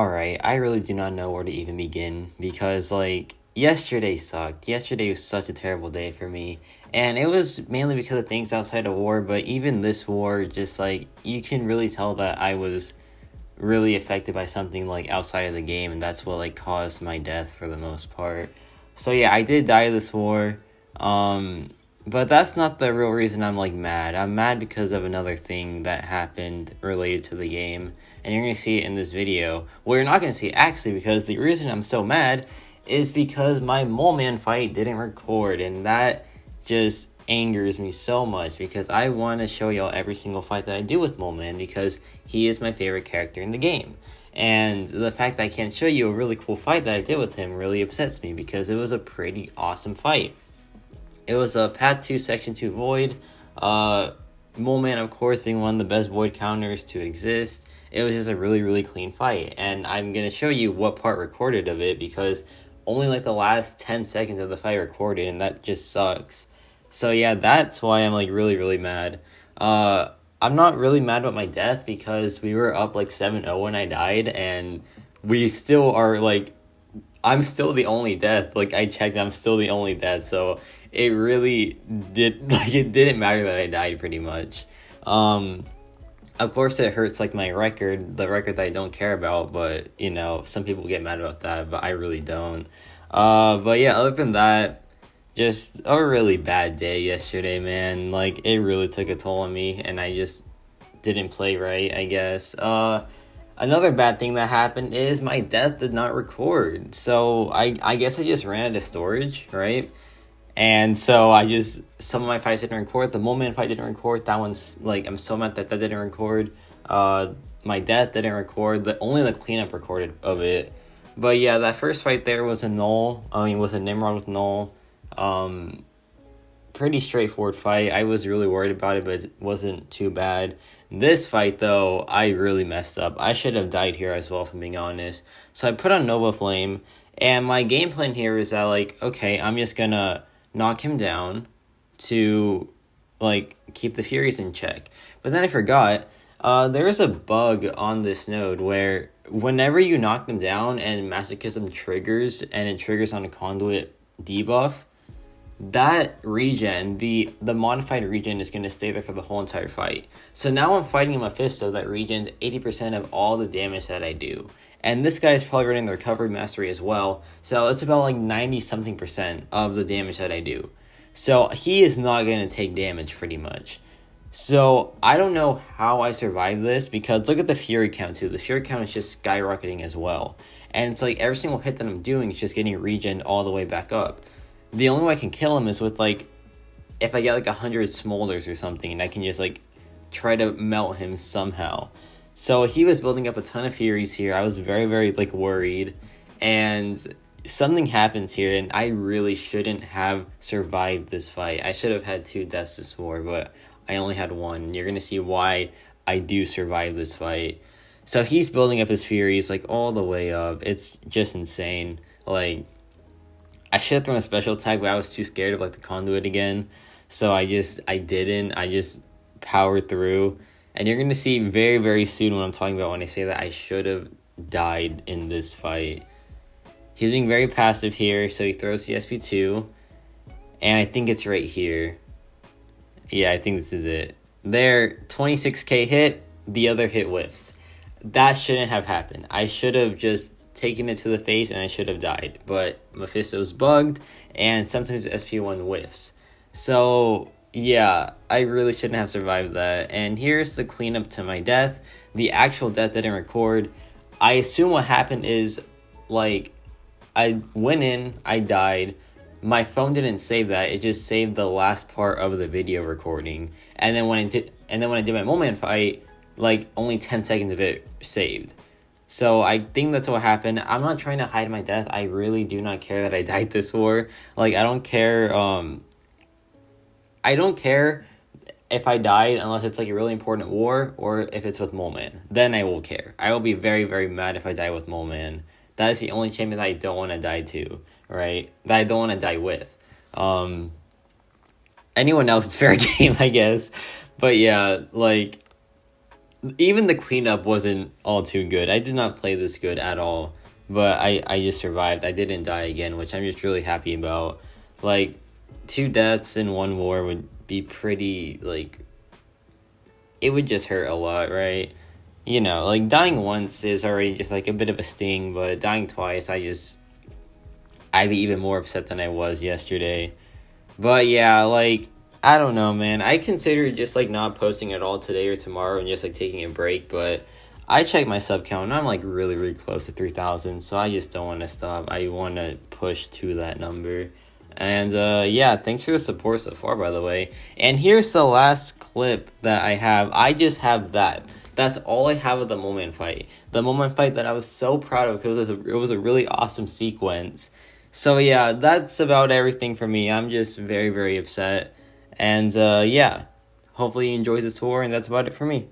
Alright, I really do not know where to even begin because, like, yesterday sucked. Yesterday was such a terrible day for me. And it was mainly because of things outside of war, but even this war, just like, you can really tell that I was really affected by something, like, outside of the game, and that's what, like, caused my death for the most part. So, yeah, I did die this war. But that's not the real reason I'm like mad. I'm mad because of another thing that happened related to the game. And you're going to see it in this video. Well, you're not going to see it actually because the reason I'm so mad is because my Mole Man fight didn't record. And that just angers me so much because I want to show y'all every single fight that I do with Mole Man because he is my favorite character in the game. And the fact that I can't show you a really cool fight that I did with him really upsets me because it was a pretty awesome fight. It was a Path 2 Section 2 Void. Mole Man, of course, being one of the best Void counters to exist. It was just a really, really clean fight. And I'm going to show you what part recorded of it because only like the last 10 seconds of the fight recorded, and that just sucks. So yeah, that's why I'm like really, really mad. I'm not really mad about my death because we were up like 7-0 when I died, and we still are like, I'm still the only death. Like, I checked, I'm still the only death, so it really it didn't matter that I died pretty much. Of course it hurts like my record, the record that I don't care about, but you know, some people get mad about that, but I really don't. But yeah, other than that, just a really bad day yesterday, man. Like, it really took a toll on me, and I just didn't play right, I guess. Another bad thing that happened is my death did not record. So I guess I just ran out of storage, right? And so some of my fights didn't record. The Mole Man fight didn't record. That one's, like, I'm so mad that didn't record. My death didn't record. Only the cleanup recorded of it. But yeah, that first fight there was a null. Was a Nimrod with null. Pretty straightforward fight. I was really worried about it, but it wasn't too bad. This fight, though, I really messed up. I should have died here as well, if I'm being honest. So I put on Nova Flame, and my game plan here is that, like, okay, I'm just gonna knock him down to, like, keep the Furies in check. But then I forgot, there's a bug on this node where whenever you knock them down and Masochism triggers, and it triggers on a Conduit debuff, that regen, the modified regen, is going to stay there for the whole entire fight. So now I'm fighting a Mephisto that regens 80% of all the damage that I do. And this guy is probably running the recovery mastery as well. So it's about like 90-something% of the damage that I do. So he is not going to take damage pretty much. So I don't know how I survived this because look at the Fury count too. The Fury count is just skyrocketing as well. And it's like every single hit that I'm doing is just getting regened all the way back up. The only way I can kill him is with, like, if I get, like, 100 smolders or something, and I can just, like, try to melt him somehow. So he was building up a ton of Furies here. I was very, very, like, worried. And something happens here, and I really shouldn't have survived this fight. I should have had 2 deaths this war, but I only had 1. And you're going to see why I do survive this fight. So he's building up his Furies, like, all the way up. It's just insane. Like, I should have thrown a special attack, but I was too scared of, like, the Conduit again. So I didn't. I just powered through. And you're going to see very, very soon what I'm talking about when I say that I should have died in this fight. He's being very passive here, so he throws the SP2. And I think it's right here. Yeah, I think this is it. There, 26k hit, the other hit whiffs. That shouldn't have happened. I should have just taken it to the face, and I should have died. But Mephisto's bugged, and sometimes SP1 whiffs. So, yeah, I really shouldn't have survived that. And here's the cleanup to my death. The actual death didn't record. I assume what happened is, like, I went in, I died. My phone didn't save that. It just saved the last part of the video recording. And then when I did my Mole Man fight, like, only 10 seconds of it saved. So I think that's what happened. I'm not trying to hide my death. I really do not care that I died this war. Like, I don't care. I don't care if I died unless it's like a really important war or if it's with Mole Man. Then I will care. I will be very, very mad if I die with Mole Man. That is the only champion that I don't want to die to, right? That I don't want to die with. Anyone else, it's fair game, I guess. But yeah, like, even the cleanup wasn't all too good. I did not play this good at all, but I just survived. I didn't die again, which I'm just really happy about. Like, 2 deaths in 1 war would be pretty, like, it would just hurt a lot, right? You know, like, dying once is already just, like, a bit of a sting, but dying twice, I'd be even more upset than I was yesterday. But yeah, like, I don't know, man. I considered just, like, not posting at all today or tomorrow and just, like, taking a break, but I checked my sub count and I'm, like, really, really close to 3,000, so I just don't want to stop. I want to push to that number. And, yeah, thanks for the support so far, by the way. And here's the last clip that I have. I just have that. That's all I have of the moment fight. The moment fight that I was so proud of because it was a really awesome sequence. So yeah, that's about everything for me. I'm just very, very upset. And yeah, hopefully you enjoyed the tour, and that's about it for me.